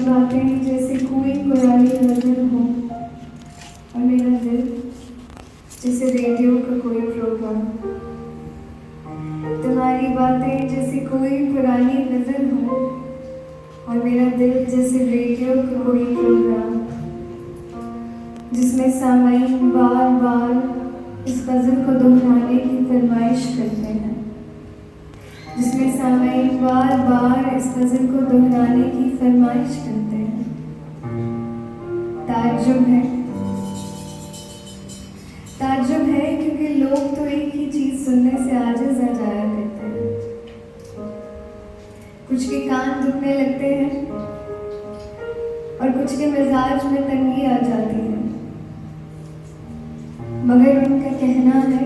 बातें जैसे कोई पुरानी गजल हो और मेरा दिल जैसे रेडियो का कोई प्रोग्राम। तुम्हारी बातें जैसे कोई पुरानी गजल हो और मेरा दिल जैसे रेडियो का कोई प्रोग्राम, जिसमें सामाईन बार बार इस गजल को दोहराने की फरमाइश करते हैं, जिसमें सामाईन बार बार इस गजल को दोहराने की फरमाइश करते हैं। ताज्जुब है क्योंकि लोग तो एक ही चीज सुनने से आजिज आ जाया करते हैं। कुछ के कान दुखने लगते हैं और कुछ के मिजाज में तंगी आ जाती है, मगर उनका कहना है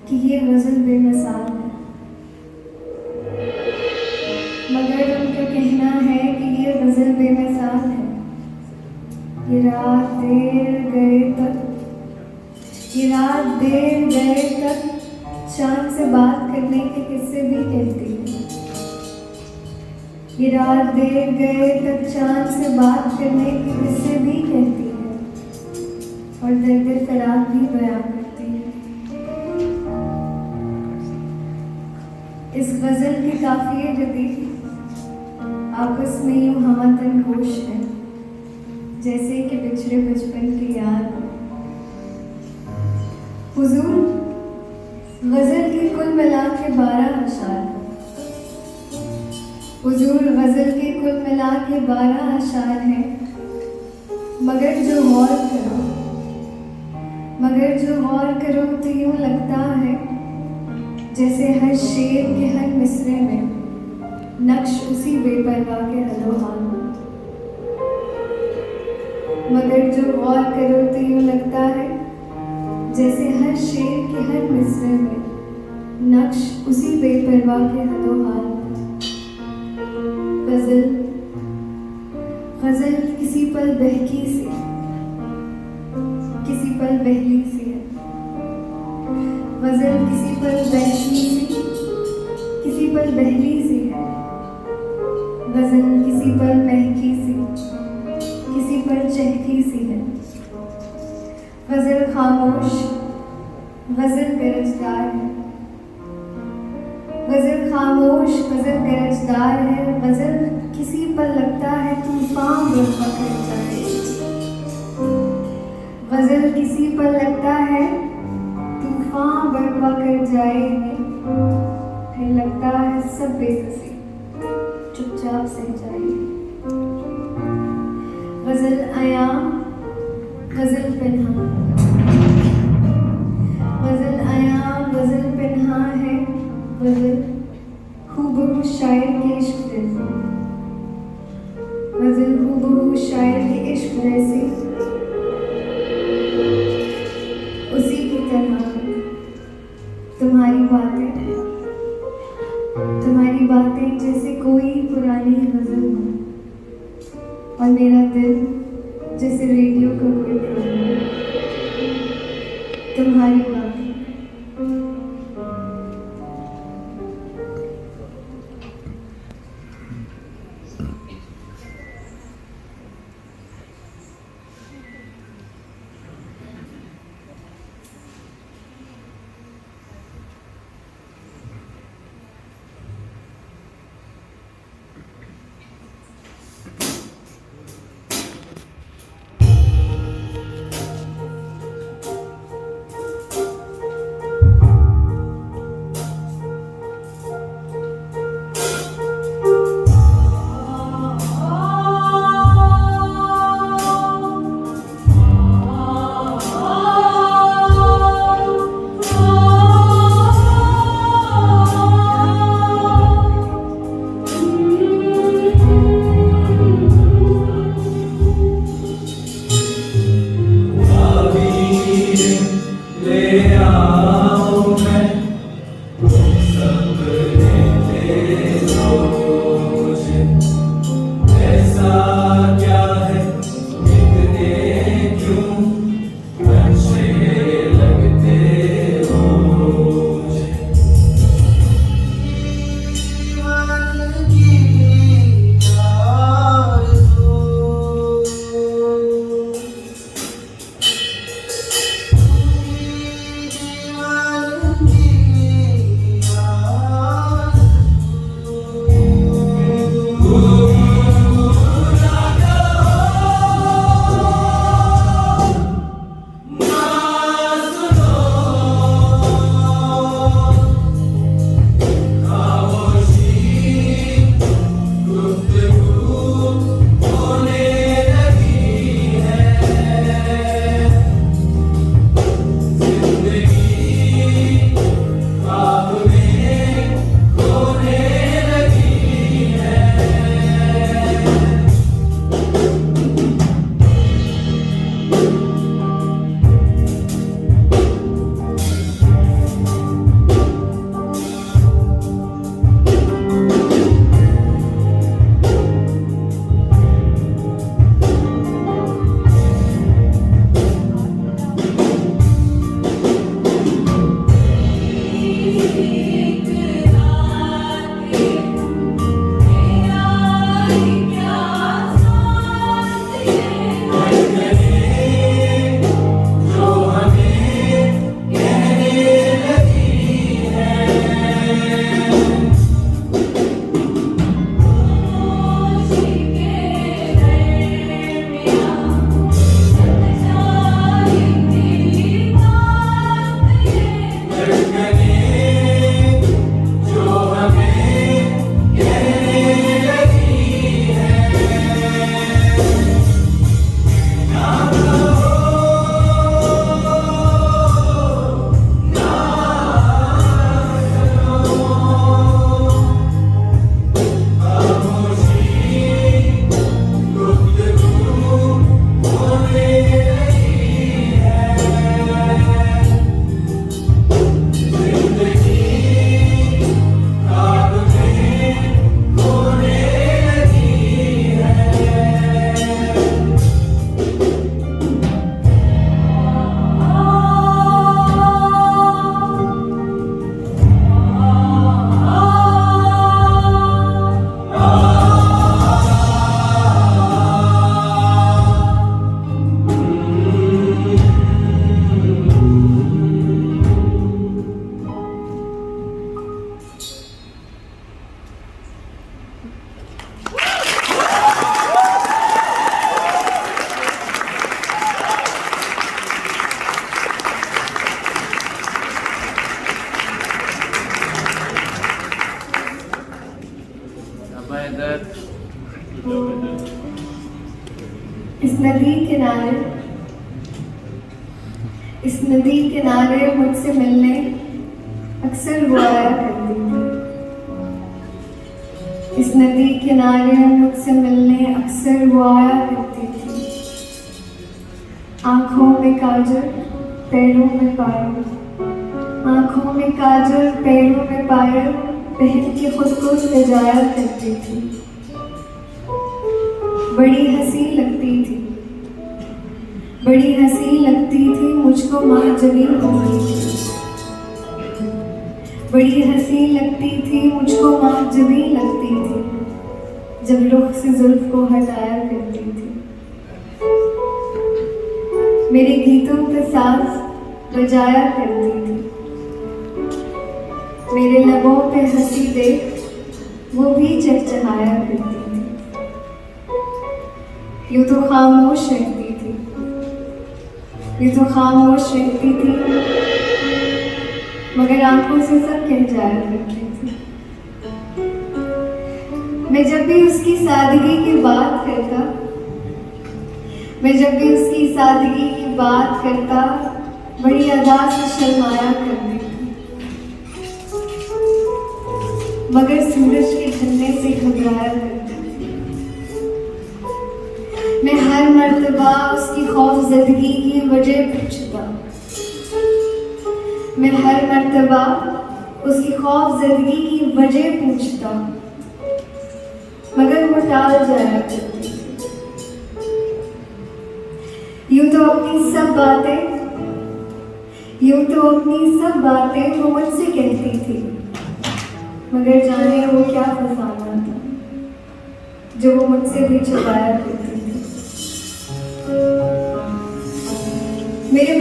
कि ये गजल बेमिसाल है। मगर उनका कहना है कि ये गजल बेमिसाल है। ये रात देर गए तक चांद से बात करने के किस्से भी कहती है। ये रात देर गए तक चांद से बात करने के किस्से भी कहती है और दर्द फराक भी बयां करती है। इस गजल के काफिए जदीद आपस में यूं हमतन होश है, जैसे कि बिछड़े बचपन की याद। हुजूर, गजल के कुल मिला के 12 अशार। हुजूर, गजल के कुल मिला के 12 अशार हैं, मगर जो गौर करो तो यूं लगता है जैसे हर शेर के हर मिसरे में नक्श उसी बेपरवाह के हदोहाल। मगर जो गौर करो तो यूं लगता है जैसे हर शेर के हर मिसरे में नक्श उसी बेपरवाह के हदोहाल। गजल किसी पल बहकी सी, किसी पल बहली सी है। गजल किसी पल बहकी सी, किसी पल बहली सी है। गजल किसी पल महकी सी, किसी पल चहकी सी है। गजल खामोश, गजल गरजदार है। गजल खामोश, गजल गरजदार है। गजल किसी पल लगता है तूफान बरपा कर जाए। गजल किसी पल लगता है तूफान बरपा कर जाए, फिर लगता है सब बेकसी चुपचाप सह जाए। गजल आया, गजल पिन्हा। गजल आया, गजल पिन्हा है। गजल हूबहू शायर के इश्क जैसी। गजल हूबहू शायर के इश्क जैसी, उसी की तरह तुम्हारी बातें जैसे कोई पुरानी गजल हो और मेरा दिल जैसे रेडियो का कोई प्रोग्राम। तुम्हारी बातें। इस नदी किनारे मुझसे मिलने अक्सर वो आया करती थी। इस नदी किनारे मुझसे मिलने अक्सर वो आया करती थी। आँखों में काजल, पैरों में पायल, आँखों में काजल, पैरों में पायल पहन के खुद को सजाया करती थी। बड़ी हंसी लगती थी मुझको माँ जबी होती थी। बड़ी हंसी लगती थी मुझको माँ जबी लगती थी, जब रुख से जुल्फ को हटाया करती थी। मेरे गीतों पे साज बजाया करती थी। मेरे लबों पे हंसी देख वो भी चहचहाया करती थी। यूं तो खामोश रहती थी, मगर आंखों से सब कह जाया करती थी। मैं जब भी उसकी सादगी की बात करता बड़ी अदा से शर्माया करती थी, मगर सूरज के ढलने से घबराया करती थी। मैं हर मर्तबा उसकी खौफजदगी की वजह पूछता, मगर वो टाल जाया करती थी। यूं तो अपनी सब बातें वो मुझसे कहती थी, मगर जाने वो क्या फसाना था जो वो मुझसे भी छुपाया करती थी। मेरे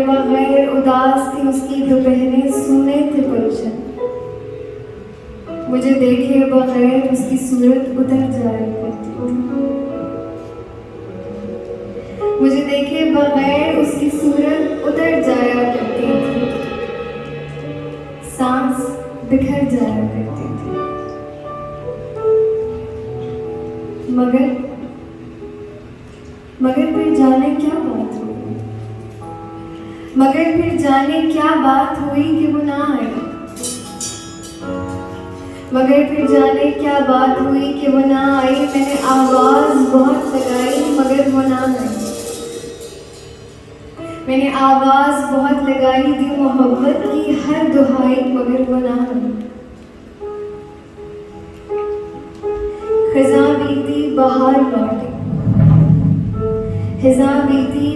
बगैर उदास थी उसकी दोपहरें, सूने थे गुलशन। मुझे देखे बगैर उसकी सूरत उतर जाया करती थी। मुझे देखे बगैर उसकी सूरत उतर जाया करती थी, सांस बिखर जाया करती थी। मगर फिर जाने क्या बात हुई कि वो ना आई। मैंने आवाज बहुत लगाई मगर वो ना आई। मैंने आवाज बहुत लगाई, दी मोहब्बत की हर दुहाई, मगर वो ना आई। खिज़ां बीती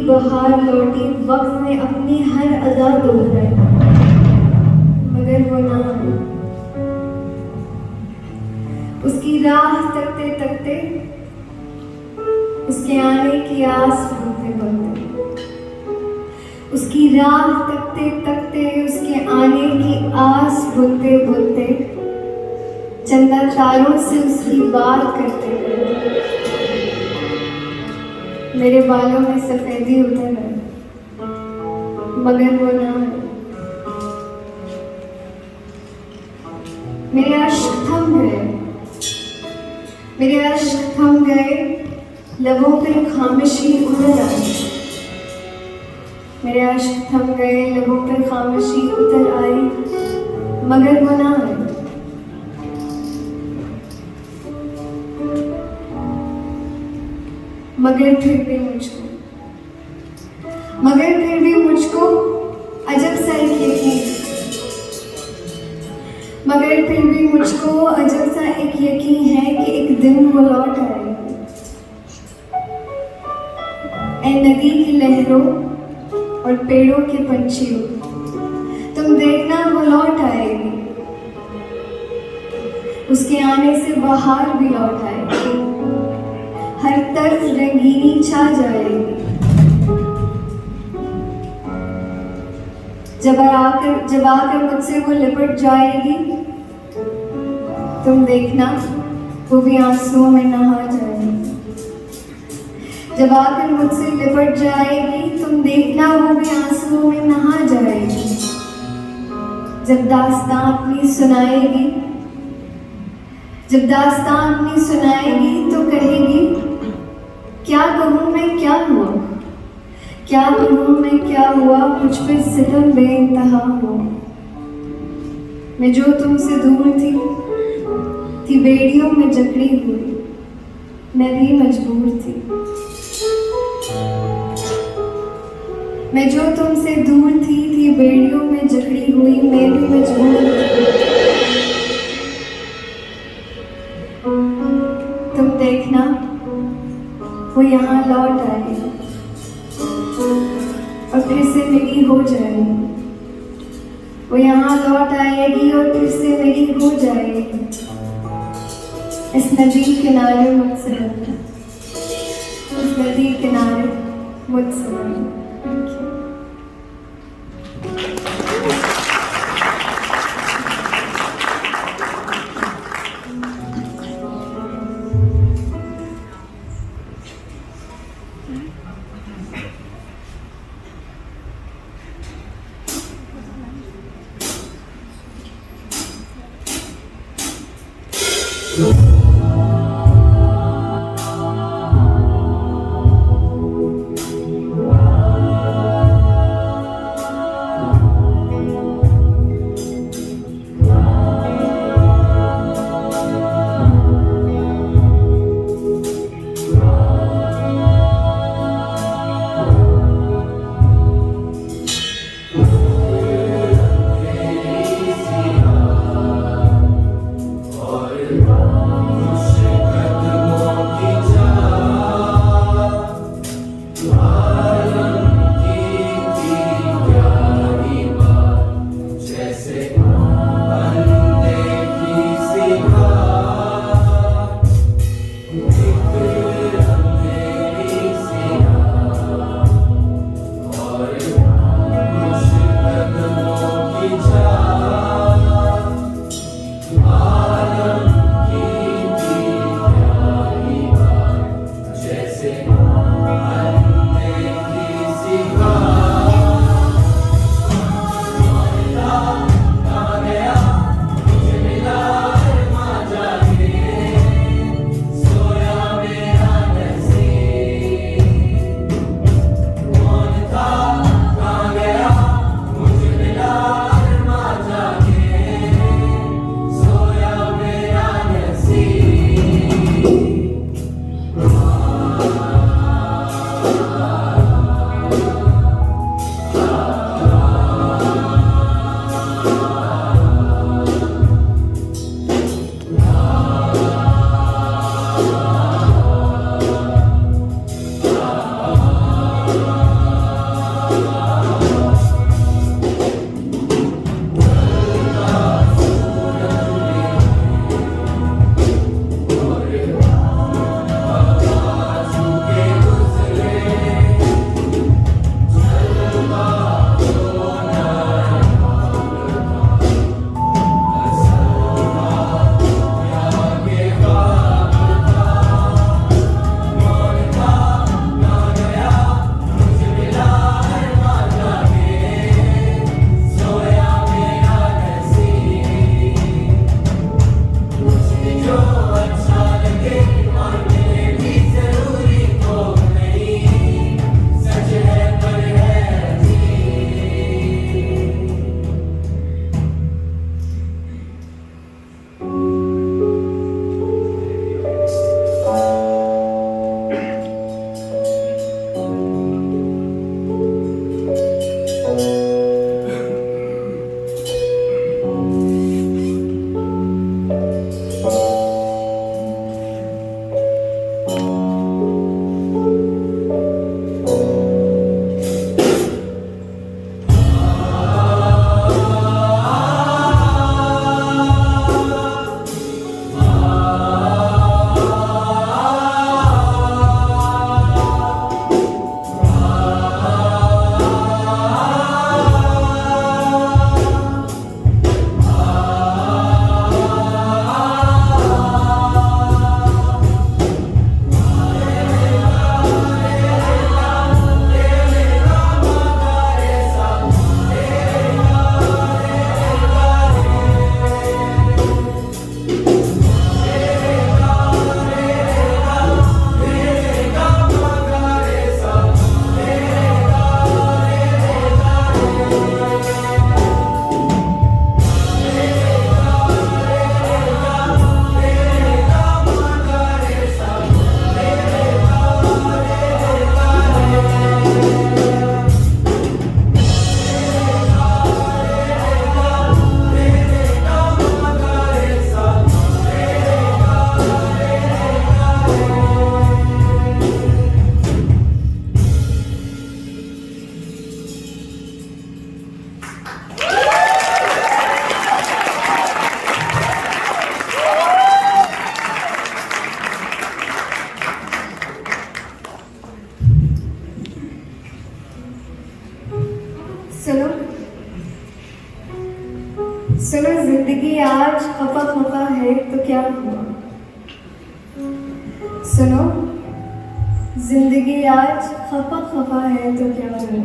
बहार लौटी, वक्त ने अपनी हर अदा दोहराई, मगर वो ना आई। उसकी राह तकते उसके आने की आस बुनते चंदा तारों से उसकी बात करते मेरे बालों में सफेदी उतर आई, मगर वो ना आई। मेरे अश्क थम गए, लबों पर खामोशी उतर आई। मगर वो ना आई। मगर फिर भी मुझको अजब सा एक यकीन है कि एक दिन वो लौट आएगी। ऐ नदी की लहरों और पेड़ों के पंछियों, तुम देखना वो लौट आएगी। उसके आने से बहार भी लौट आएगी, हर तरफ रंगीनी छा जाएगी। जब आकर मुझसे वो लिपट जाएगी, तुम देखना वो भी आंसुओं में नहा जाएगी। जब आकर मुझसे लिपट जाएगी, तुम देखना वो भी आंसुओं में नहा जाएगी। जब दास्तां अपनी सुनाएगी, जब दास्तां अपनी सुनाएगी तो कहेगी, क्या कहूँ मैं क्या हुआ, क्या कहूँ मैं क्या हुआ, मुझ पे सितम बेइंतहा हुआ। मैं जो तुमसे दूर थी बेड़ियों में जकड़ी हुई, मैं भी मजबूर थी। मैं जो तुमसे दूर थी बेड़ियों में जकड़ी हुई, मैं भी मजबूर थी। तुम देखना वो यहाँ लौट आएगी और फिर से मेरी हो जाएगी। वो यहाँ लौट आएगी और फिर से मेरी हो जाएगी। इस नदी किनारे मुझसे मिलना, इस नदी किनारे मुझसे मिलना। आज खफा खफा है तो क्या हुआ? सुनो, जिंदगी आज खफा खफा है तो क्या हुआ?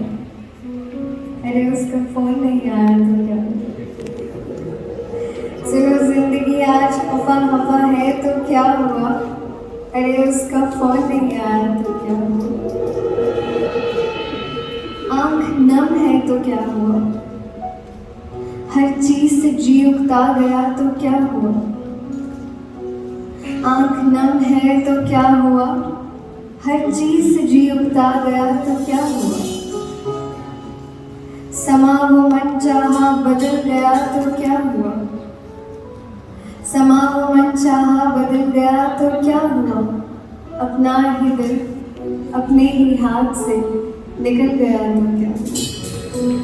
अरे उसका फोन नहीं आया तो क्या हुआ? सुनो, जिंदगी आज खफा खफा है तो क्या हुआ? अरे उसका फोन नहीं आया तो क्या हुआ? आंख नम है तो क्या हुआ? हर चीज से जी उगता गया तो क्या हुआ? आंख नम है तो क्या हुआ? हर चीज से जी उगता गया तो क्या हुआ? समा वो मन चाहा बदल गया तो क्या हुआ? समा वो मन चाहा बदल गया तो क्या हुआ? अपना ही दिल अपने ही हाथ से निकल गया तो क्या हुआ?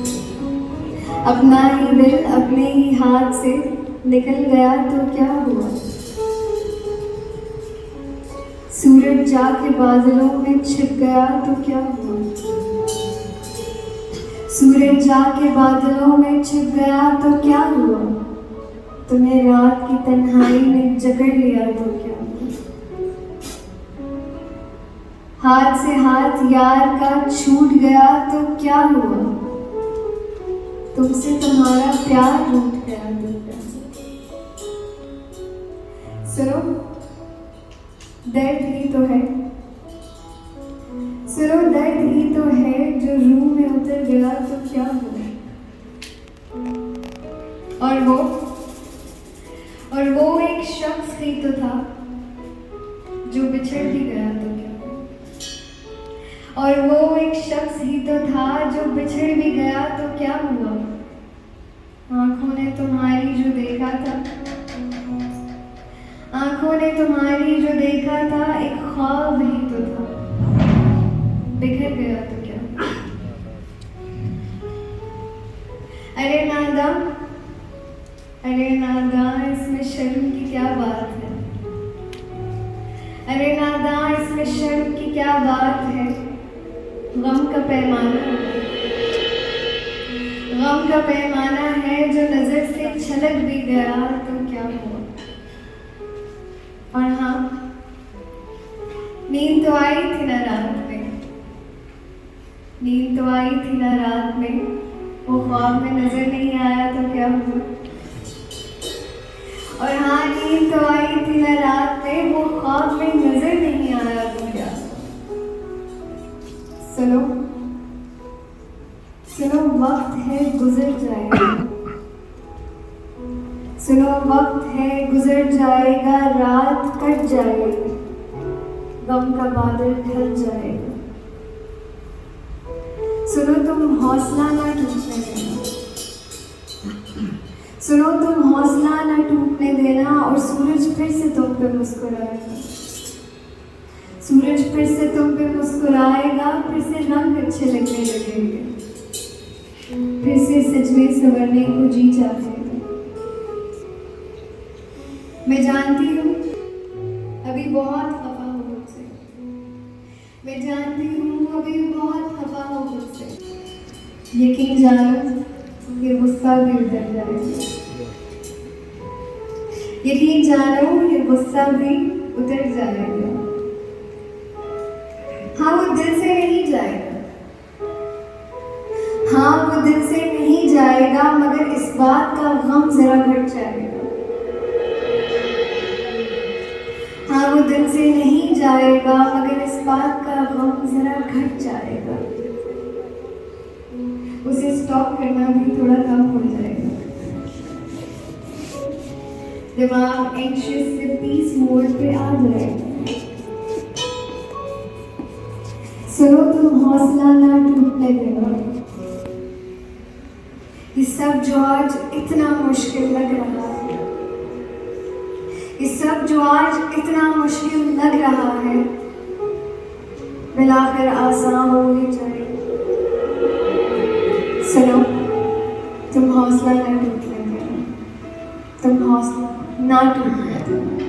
अपना ही दिल अपने ही हाथ से निकल गया तो क्या हुआ? सूरज जाके बादलों में छिप गया तो क्या हुआ? सूरज जाके बादलों में छिप गया तो क्या हुआ? तुम्हें रात की तन्हाई में जकड़ लिया तो क्या हुआ? हाथ से हाथ यार का छूट गया तो क्या हुआ? तुमसे तुम्हारा प्यार रूठ गया तो क्या हुआ? सुनो, दर्द ही तो है, सुनो दर्द ही तो है जो रूह में उतर गया तो क्या हुआ? और वो एक शख्स ही तो था जो बिछड़ भी गया तो क्या हुआ? और वो एक शख्स ही तो था जो बिछड़ भी गया तो क्या हुआ? आंखों ने तुम्हारी जो देखा था, आंखों ने तुम्हारी जो देखा था एक ख्वाब ही तो था, बिखर गया तो क्या? अरे नादां, अरे नादां, इसमें शर्म की क्या बात है? अरे नादां, इसमें शर्म की क्या बात है? गम का पैमाना, गम का पैमाना है जो नजर से छलक भी गया तो क्या हुआ? और हाँ, नींद तो आई थी ना रात में, नींद तो आई थी ना रात में, वो ख्वाब में नजर नहीं आया तो क्या हुआ? और हाँ, नींद तो आई थी ना रात में, वो ख्वाब में नजर नहीं आया तो क्या? सुनो, सुनो वक्त है गुजर जाएगा, सुनो वक्त है गुजर जाएगा, रात कट जाएगी, गम का बादल ढल जाएगा। सुनो तुम हौसला ना टूटने देना, सुनो तुम हौसला ना टूटने देना, और सूरज फिर से तुम पे मुस्कुराएगा, सूरज फिर से तुम पे मुस्कुराएगा, फिर से रंग अच्छे लगने लगेंगे, फिर से सच में संवरने को जी चाहेगा। मैं जानती हूँ अभी बहुत खफा हो मुझसे, मैं जानती हूँ अभी बहुत खफा हो मुझसे, यकीन जानो ये गुस्सा भी उतर जाएगा, यकीन जानो ये गुस्सा भी उतर जाएगा। हाँ वो दिल से नहीं जाएगा, हाँ वो दिल से नहीं जाएगा, मगर इस बात का गम जरा घट जाएगा। हाँ वो दिल से नहीं जाएगा, मगर इस बात का गम जरा घट जाएगा। उसे स्टॉप करना भी थोड़ा कम हो जाएगा। दिमाग एंशियस से पीस मोड पे आ जाएगा। सुनो तुम हौसला ना टूटने देना। ये सब जो आज इतना मुश्किल लग रहा है, ये सब जो आज इतना मुश्किल लग रहा है, बिलाखिर आसान हो ही जाएगा। सुनो तुम हौसला ना टूटने देना, तुम हौसला ना टूटने देना।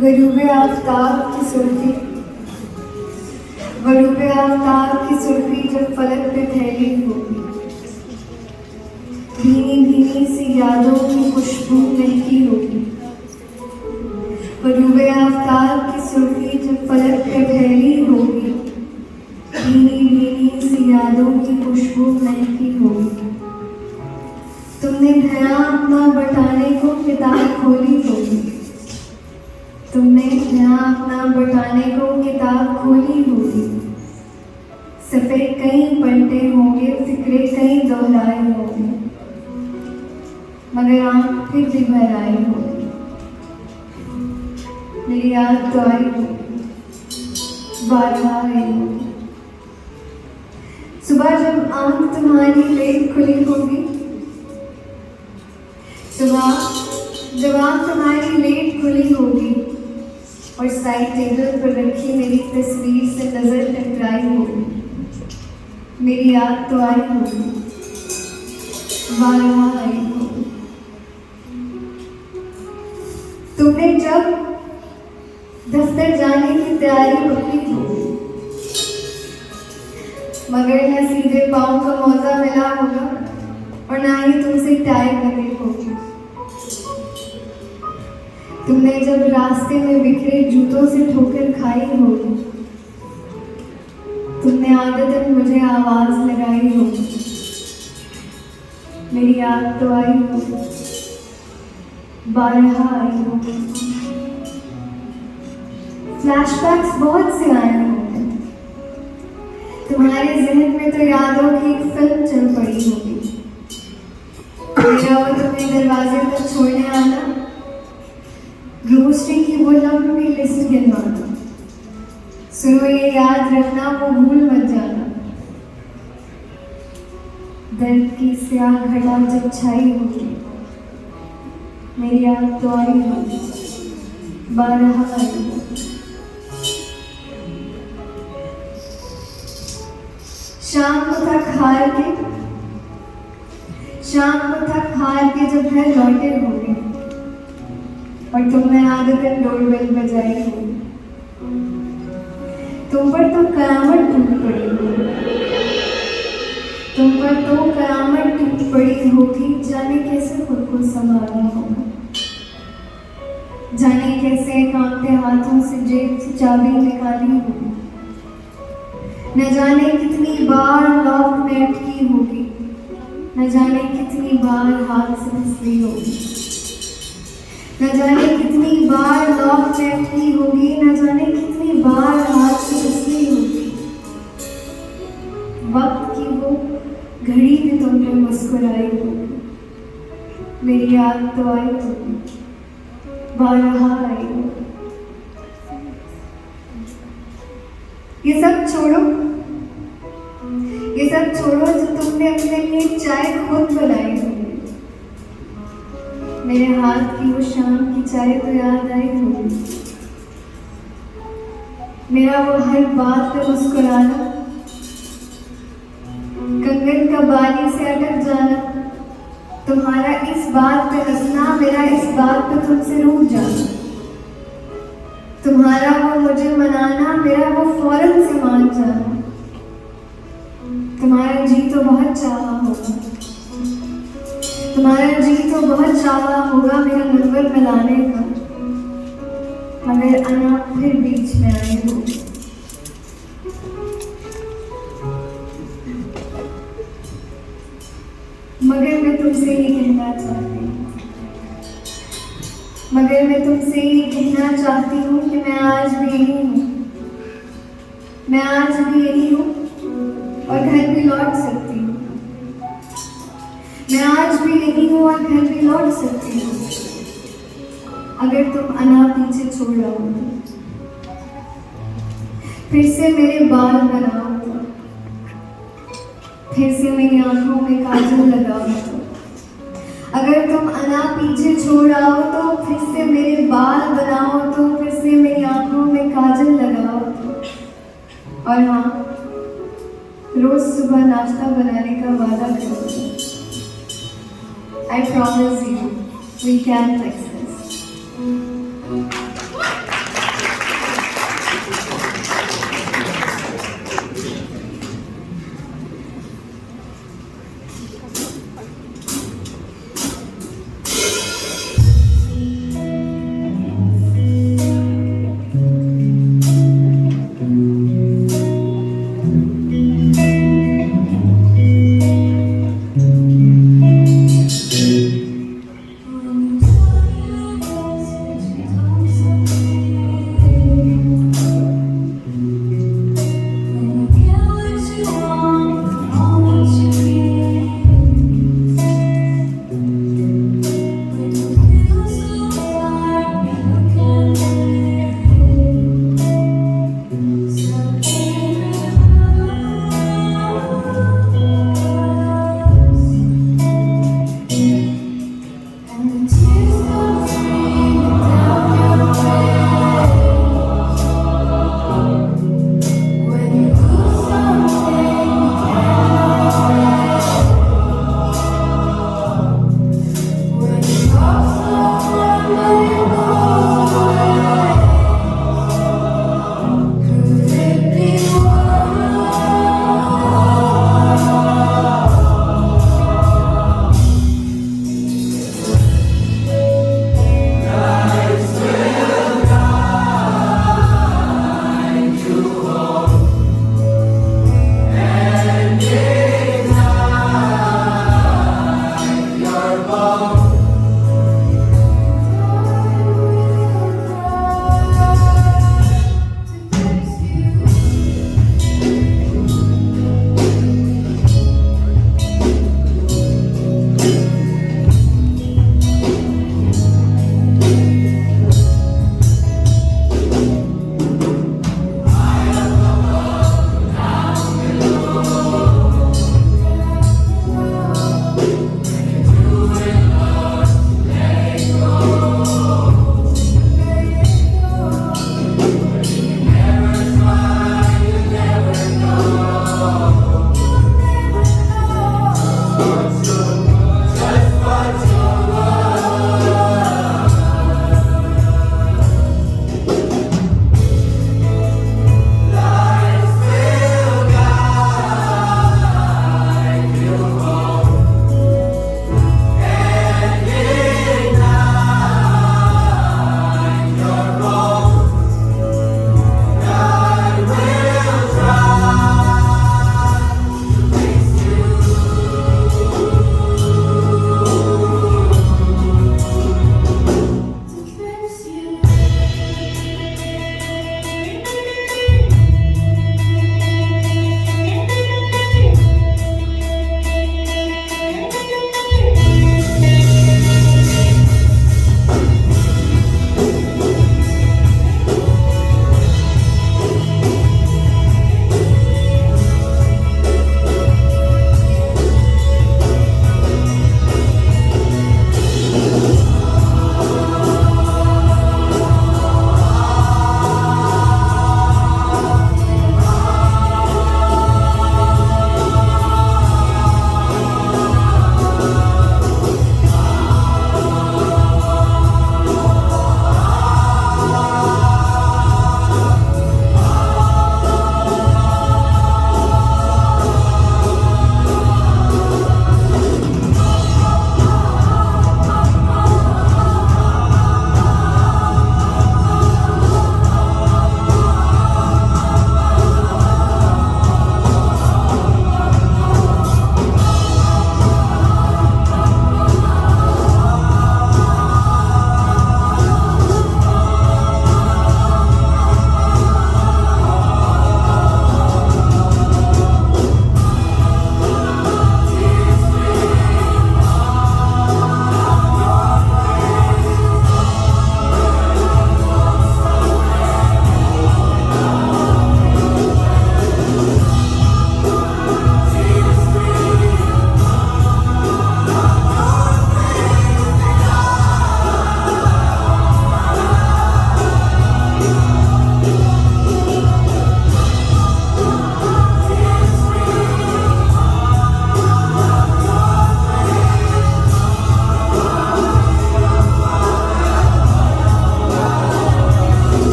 गरूबे आफ्ताब की सुर्खी, गरूबे आफ्ताब की सुर्खी जब फलक पे फैली होगी, भीनी भीनी सी यादों की खुशबू महकी होगी। गरूबे आफ्ताब की सुर्खी जब फलक पे फैली होगी, भीनी भीनी सी यादों की खुशबू महकी होगी। तुमने नया अपना बटाने को किताब खोली होगी, तुमने नया अपना बटाने को किताब खोली होगी। सफ़े कई पलटे होंगे, फिक्रे कई दोहराए होंगे, मगर आँख फिर भी भर आई होगी। मेरी याद तो आई होगी, बारहा आई होगी। सुबह जब आँख तुम्हारी लेट खुली होगी, सुबह जब आँख तुम्हारी लेट खुली होगी और साइड टेबल पर रखी मेरी तस्वीर से नजर टकराई होगी, मेरी याद तो आई होगी, बारहा आई होगी। तुमने जब दफ्तर जाने की तैयारी पकड़ी होगी, मगर न सीधे पाँव का मौका मिला होगा और ना ही तुमसे टाई पकड़ी होगी। तुमने जब रास्ते में बिखरे जूतों से ठोकर खाई होगी, तुमने आदतन मुझे आवाज लगाई होगी, मेरी याद तो आई होगी, बारहा आई होगी। फ्लैशबैक्स बहुत से आए होंगे, तुम्हारे जहन में तो यादों की एक फिल्म चल पड़ी होगी। मेरा वो तुम्हें दरवाजे पर छोड़ने आना, ग्रोसरी की वो लंबी लिस्ट गिनवाना, सुनो ये याद रखना वो भूल मत जाना। दर्द की स्याह घटा जब छाई होगी, मेरी याद तो आई होगी, बारहा आई होगी। शाम को थक हार के, शाम को थक हार के जब घर लौटे होंगे और तुमने आदतन डोरबेल बजाई होगी, तुम पर तो कयामत टूट पड़ी होगी, तुम पर तो कयामत टूट पड़ी होगी। जाने कैसे खुद को संभालना होगा, जाने कैसे कांपते हाथों से जेब से चाबी निकाली होगी, न जाने कितनी बार लॉक में अटकी होगी, न जाने कितनी बार हाथ से फिसली होगी, न जाने कितनी बार लॉक में अटकी होगी, न जाने कितनी बार हाथ से फिसली होगी। वक्त की वो घड़ी भी तुम पे मुस्कुराई होगी, मेरी याद तो आई होगी, बारहा आई होगी। ये सब छोड़ो, ये सब छोड़ो जो तुमने अपने लिए चाय खुद बनाई होगी, मेरे हाथ की वो शाम की चाय तो याद आई होगी। मेरा वो हर बात पे मुस्कुराना, कंगन का बाली से अटक जाना, तुम्हारा इस बात पे हंसना, मेरा इस बात पे तुमसे रूठ जाना, तुम्हारा वो मुझे मनाना, मेरा वो फौरन से मान जाना, तुम्हारा जी तो बहुत चाहा होगा, तुम्हारा जी तो बहुत चाहा होगा मेरा नंबर मिलाने का, मगर अना फिर बीच में आए हो। मगर मैं तुमसे ये कहना चाहती हूँ, मगर मैं तुमसे ये कहना चाहती हूँ कि मैं आज भी यही हूँ, मैं आज भी यही हूँ और घर भी लौट सकती हूँ, मैं आज भी यही हूँ और घर भी लौट सकती हूँ, अगर तुम अना पीछे छोड़ आओ तो, फिर से मेरे बाल बनाओ तो, फिर से मेरी आंखों में काजल लगाओ तो, अगर तुम अना पीछे छोड़ आओ तो, फिर से मेरे बाल बनाओ तो, फिर से मेरी आंखों में काजल लगाओ तो, और हाँ, रोज सुबह नाश्ता बनाने का वादा करो। I promise you, we can fix this.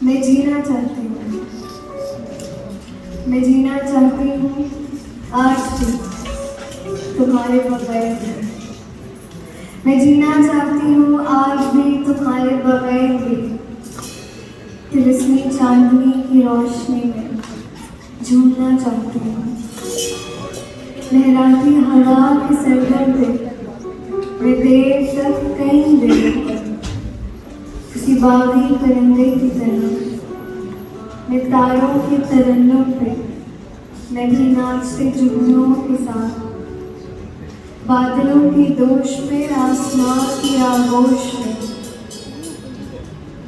मैं जीना चाहती हूँ, मैं जीना चाहती हूँ आज भी तुम्हारे बगैर भी। मैं जीना चाहती हूँ आज भी तुम्हारे बगैर भी। तिलस्मी चांदनी की रोशनी में झूमना चाहती हूँ। लहराती हवा के सरगम पे मैं देर तक कहीं देर किसी बागी परिंदे की तरह मैं तारों के तरन्नुम पे मैं भी नाचते जुगनुओं के साथ बादलों की दोष में आसमां की आगोश में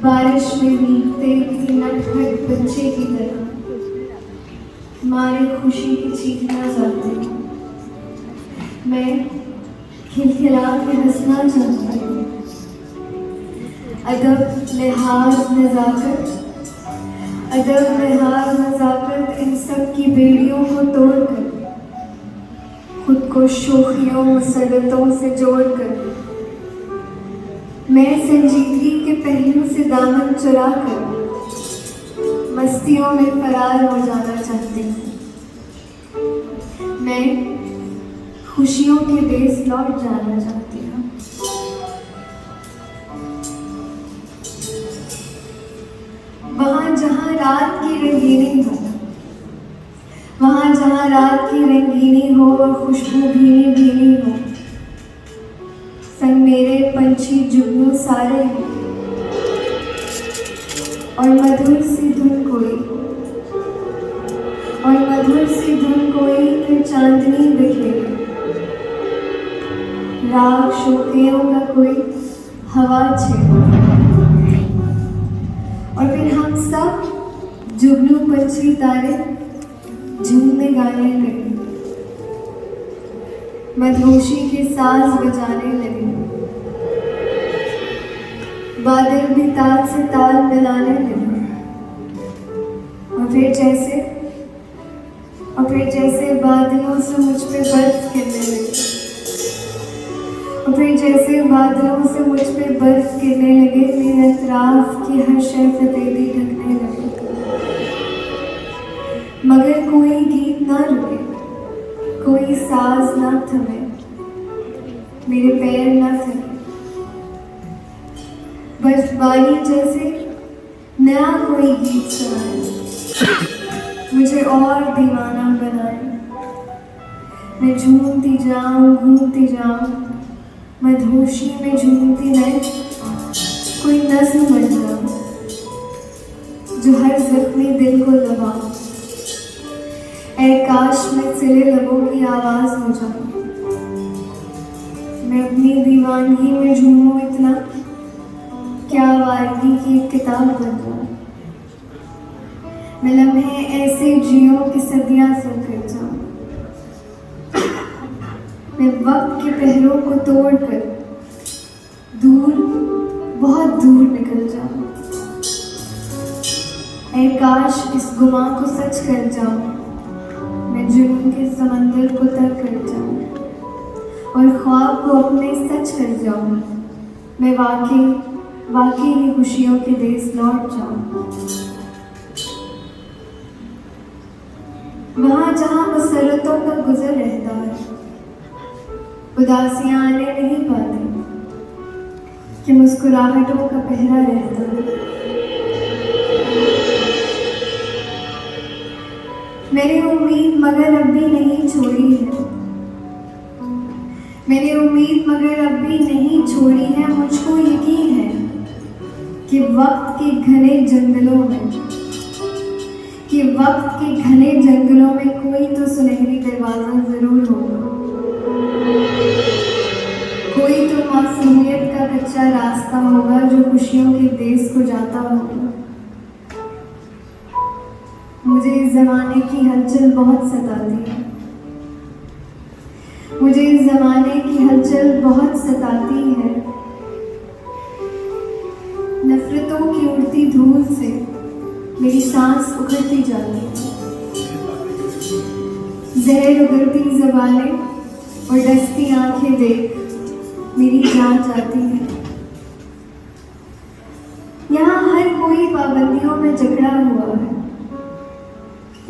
बारिश में भीगते किसी नटखट बच्चे की तरह मारे खुशी की चीखना चाहती हूँ। मैं खिलखिला के हंसना चाहती हूँ। अदब लिहाज नज़ाकत इन सब की बेड़ियों को तोड़कर खुद को शोखियों मुसरतों से जोड़कर मैं संजीदगी के पहलू से दामन चुराकर मस्तियों में फरार हो जाना चाहती हूँ। मैं खुशियों के देश लौट जाना चाहती हूँ। वहाँ जहाँ रात की रंगीनी हो, वहाँ जहाँ रात की रंगीनी हो और खुशबू भीनी भीनी हो, संग मेरे पंछी जुगनू सारे हो और मधुर सी धुन कोई फिर चांदनी बिखेरे राग शोखियों का कोई हवा छेड़े और फिर हम सब जुगनू पंछी तारे झूमने गाने लगे, मधोशी के साज बजाने लगे, बादल भी ताल से ताल मिलाने लगे और फिर जैसे बादलों से मुझ पे बर्फ गिरने लगी मेरे अतराफ की हर शय फतेहदी ढकने लगे। मगर कोई गीत ना रुके, कोई साज ना थमे, मेरे पैर ना थमे। बर्फबारी जैसे नया कोई गीत सुनाए, मुझे और दीवाना बनाए। मैं झूमती जाऊं, घूमती जाऊं, मधोशी में झूमती मैं कोई नज़्म बन जाऊं जो हर जख्मी दिल को दबाऊं। ऐ काश मैं सिले लबों की आवाज़ हो जाऊं। मैं अपनी दीवानगी में झूमूं इतना क्या वारगी की एक किताब बन जाऊं। मैं लम्हे ऐसे जियो कि सदियां सर कर जाऊं। मैं वक्त के पहरों को तोड़कर दूर, बहुत दूर निकल जाऊं। ऐ काश इस गुमा को सच कर जाऊं। मैं जुनून के समंदर को तर कर जाऊं और ख्वाब को अपने सच कर जाऊं। मैं वाकई ही खुशियों के देश लौट जाऊं। वहाँ जहाँ मसरतों का गुजर रहता है, उदासियाँ आने नहीं पाती कि मुस्कुराहटों का पहरा रहता है। मैंने उम्मीद मगर अब भी नहीं छोड़ी है। मुझको यकीन है कि वक्त के घने जंगलों में कोई तो सुनहरी दरवाजा जरूर होगा, कोई तो मासूमियत का कच्चा रास्ता होगा जो खुशियों के देश को जाता होगा। मुझे इस जमाने की हलचल बहुत सताती है। नफरतों की उड़ती धूल से मेरी सांस उखड़ती जाती है। जहर उगलती ज़बानें और डसती आंखें देख मेरी जान जाती है। यहाँ हर कोई पाबंदियों में जकड़ा हुआ है,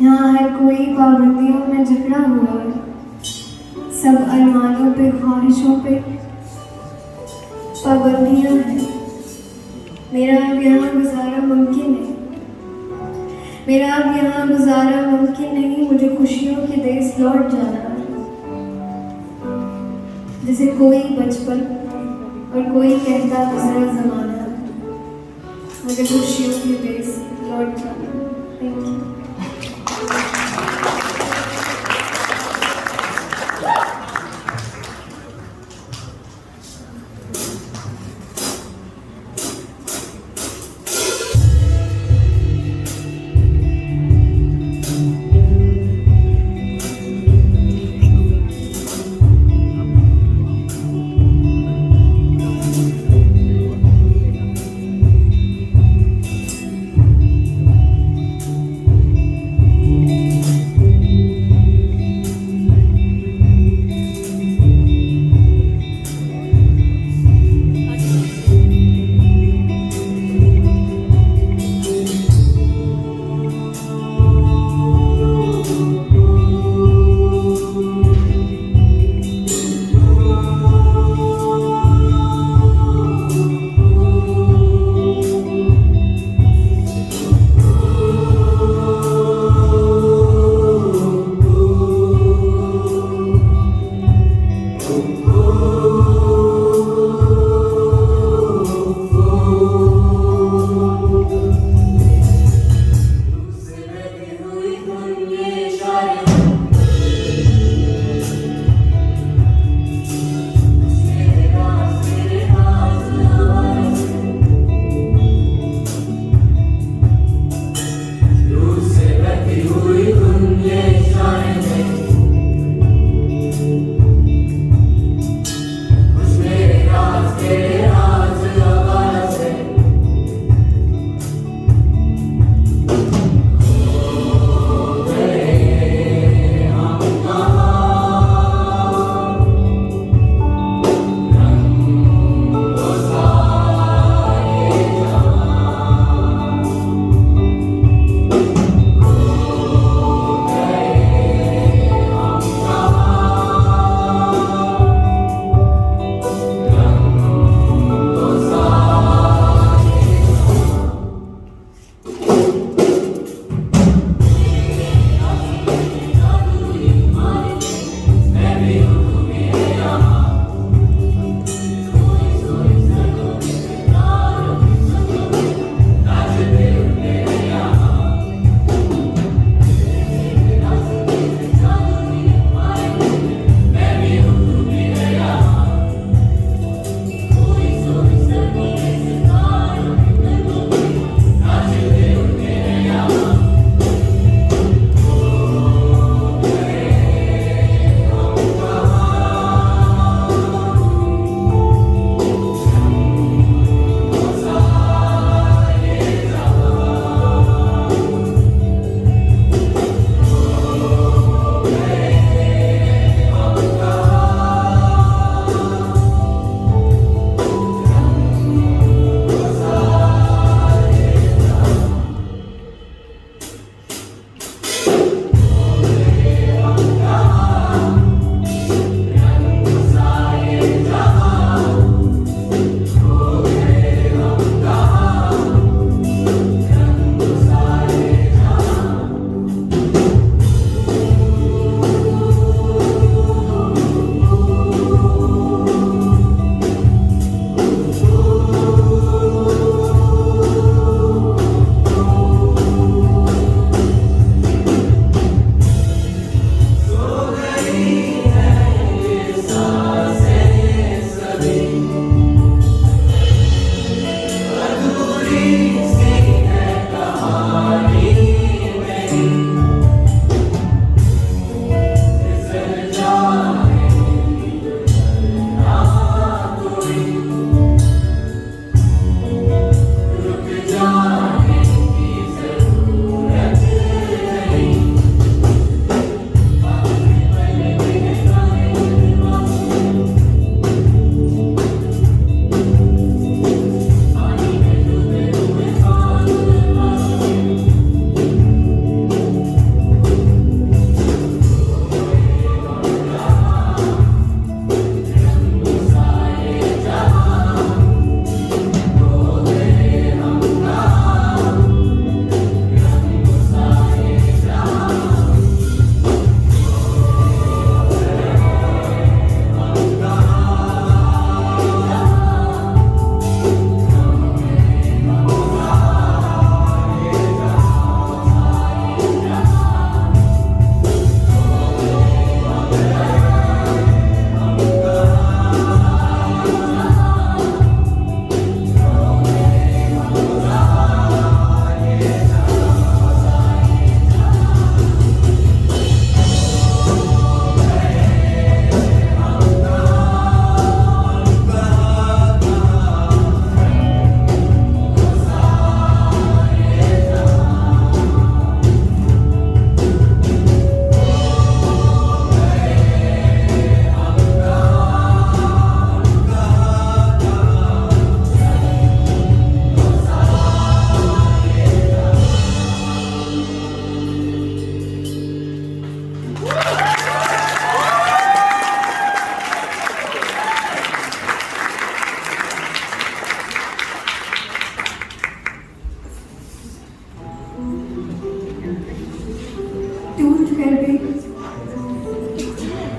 यहाँ हर कोई पाबंदियों में जकड़ा हुआ है। सब अरमानों पे, ख्वाहिशों पे पाबंदियाँ हैं। मेरा अब यहाँ गुजारा मुमकिन है, मेरा अब यहाँ गुजारा मुमकिन नहीं। मुझे खुशियों के देश लौट जाना है, जैसे कोई बचपन और कोई कहता गुजरा जमाना। मुझे खुशियों के देश लौट जाना है। Thank you.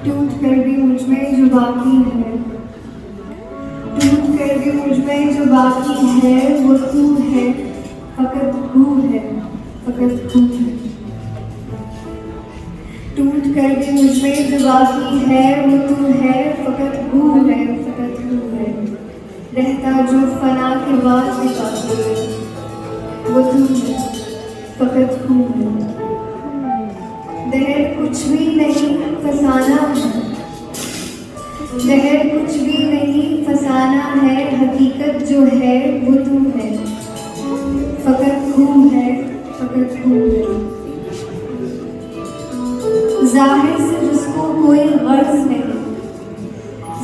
टूट कर भी मुझ में जो बाकी है, टूट कर भी मुझ में जो बाकी है वो तू है, फकत तू है, फकत तू है। टूट कर भी मुझ में जो बाकी है वो तू है, फकत तू है, फकत तू है। रहता जो फना के बाद भी बाकी है वो तू है, फकत तू है। दहर कुछ भी नहीं फसाना है, दहर कुछ भी नहीं फसाना है, हकीकत जो है वो तू है, फकत तू है, फकत तू है। जाहिर से जिसको कोई गर्ज नहीं,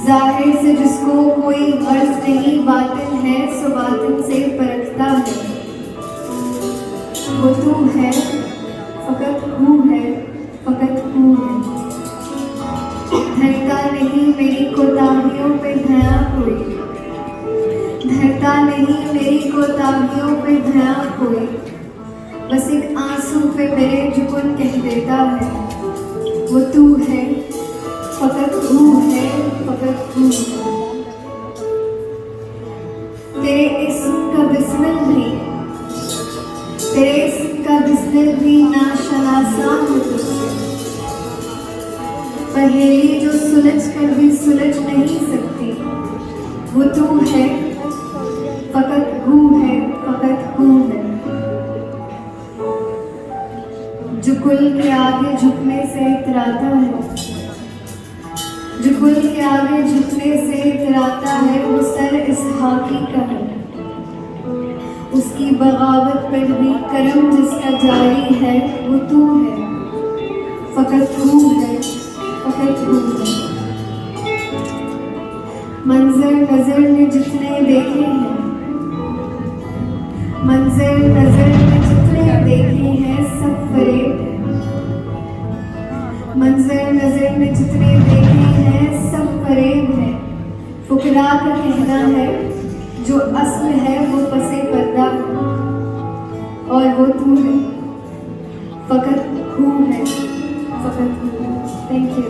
जाहिर से जिसको कोई गर्ज नहीं, बातिन है सो बातिन से परखता है वो तू है, फकत तू है, फकत तू है। धरता नहीं मेरी कोताहियों पे भया कोई, धरता नहीं मेरी कोताहियों पे भया कोई, बस एक आंसू पे मेरे जुबान कह देता है वो तू है, फकत तू है, फकत तू है। तेरे इस्म का बिस्मिल भी, तेरे इस्म का बिस्मिल भी नाशनासा है तुझसे। पहेली जो सुलझ कर भी सुलझ नहीं सकती वो तू है, फकत तू है, फकत तू है। जो कुल के आगे झुकने से इतराता है, जो कुल के आगे झुकने से इतराता है, वो सर इसहाकी का है। उसकी बगावत पर भी करम जिसका जारी है वो तू है, फकत तू है, फकत तू है। मंजर नजर ने जितने देखे हैं, मंजर नजर ने जितने देखे हैं सब फरेब है। मंजर नजर ने जितने देखे हैं सब फरेब है। फुकरा का कहना है जो असल है वो पसे पर्दा है, और वो तू है, फकत तू है, फकत तू है। Thank you.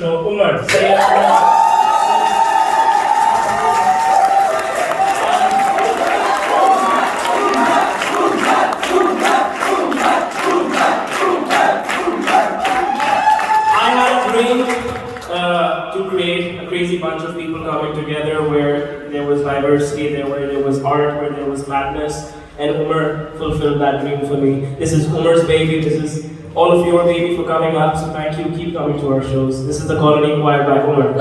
show, Umar. Say it. To create a crazy bunch of people coming together where there was diversity, where there was art, where there was madness, and Umar fulfilled that dream for me. This is Umar's baby, this is all of your baby for coming up, so thank you, keep coming to our shows. This is the Colony Choir by Umar.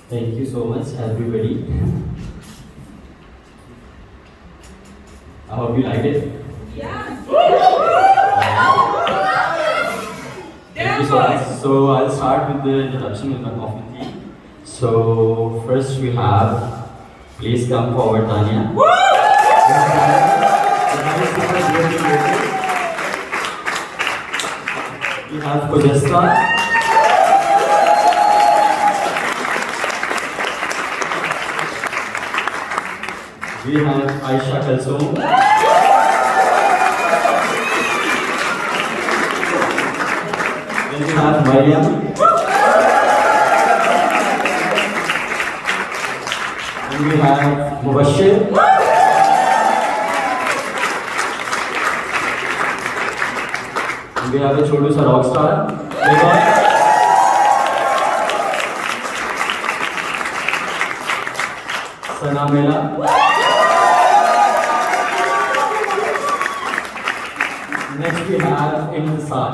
Thank you so much, everybody. I hope you liked it. Yeah. Thank you so much. So I'll start with the introduction with my coffee tea. So first we have, please come forward, Tanya. We have Podesta. We have Aisha Kalsoom. Then we have Mariam. And we have Mubashir. And we have a chotu sa rock star. Sana Mela. Next we have Intisar.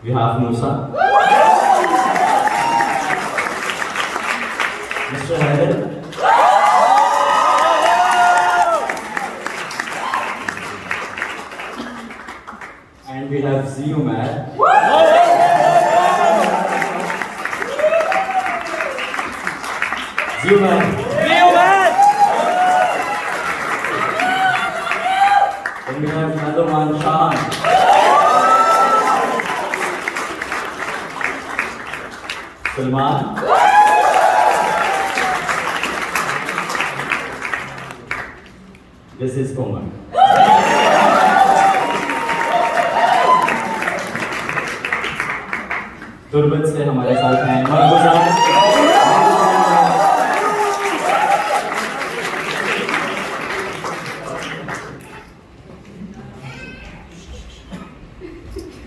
We have Musa. Mr. Haider. And we have Z Umar. Z Umar. And we have another one, Sean. Salman. This is Komal. Turbat से हमारे साथ हैं मरगुजान।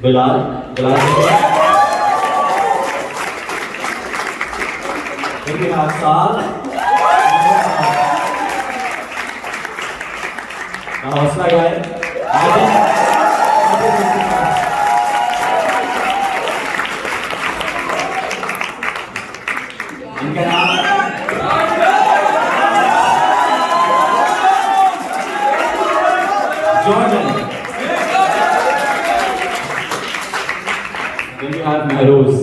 Bilal. Then we have Saad. Now, hosla guy. इनका नाम Jordan. Then we have Mehruz.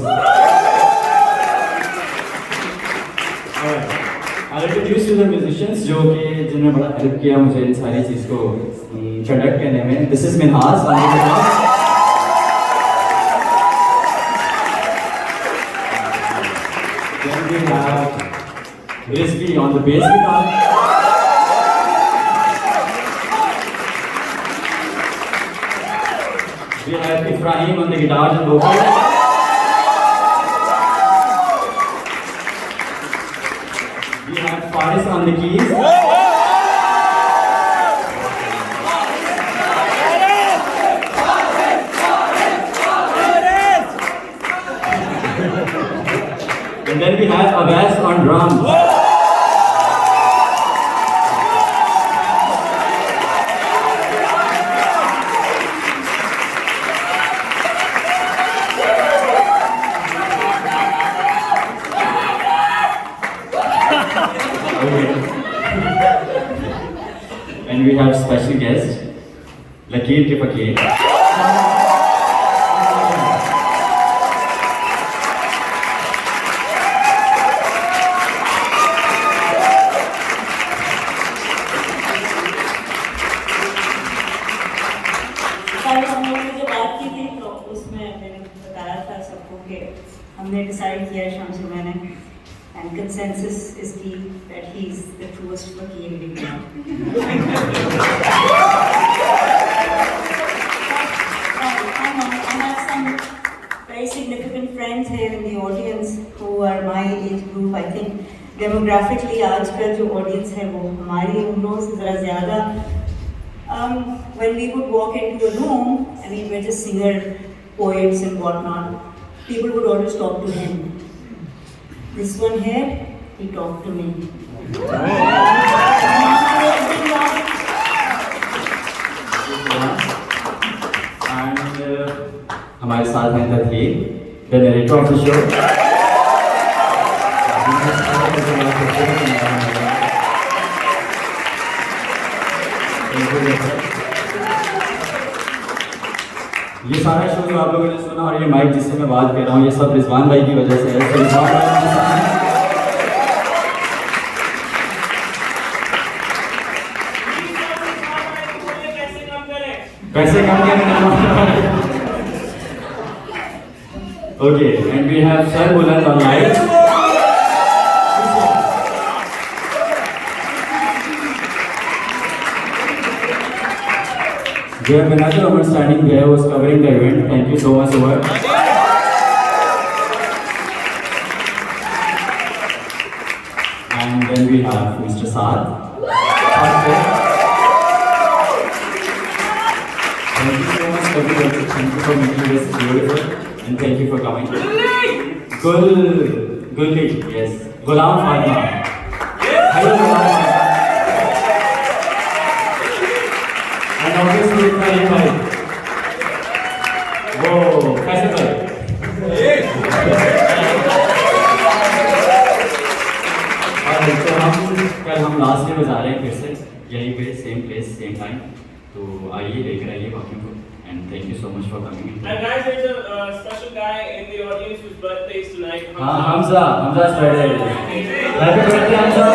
I'll introduce you the musicians जो कि जिन्होंने बड़ा हेल्प किया मुझे इन सारी चीज़ को कंडक्ट करने में. This is Minhas on the guitar. Then we have Rizvi on the bass guitar. We have Ibrahim on the guitars and vocals. We have Faris on the keys. And then we have Abbas on drums. And we have special guest, Lakeer ke Fakir. हमने decide किया शाम से मैंने anchor consensus is key, that he's the truest fakir we know. I have some very significant friends here in the audience who are my age group. I think demographically आजकल जो audience है वो हमारी उम्रों से ज़रा ज़्यादा. When we would walk into a room, I mean we're just singer, poets and whatnot, people would always talk to him. This one here, he talked to me. And हमारे साथ हैं Tadheer, the narrator of the show. ये सारा show जो आप लोगों ने सुना और ये माइक जिससे मैं बात कर रहा हूँ, ये सब रिजवान भाई की वजह से है. तो रिजवान भाई हमारे साथ हैं. पैसे कम करें. Okay, and we have Sir Buland online. We have another Umar standing there who was covering the event. Thank you so much, Umar. And then we have Mr. Saad. Thank you so much, everybody. Thank you for making this beautiful, and thank you for coming. Gulli, yes. Ghulam Fatma. Hello, Ghulam Fatma. And obviously, Ibrahim bhai. Whoa, कैसे भाई? और तो हम last में बजा रहे हैं फिर से यहीं पे सेम प्लेस सेम टाइम. तो आइए लेकर आइए बाकियों को. And thank you so much for coming. And guys, there's a special guy in the audience whose birthday is tonight. Hamza's birthday. Happy birthday, Hamza.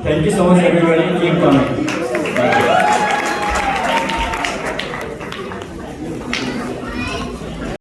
Thank you so much, everybody. Keep coming.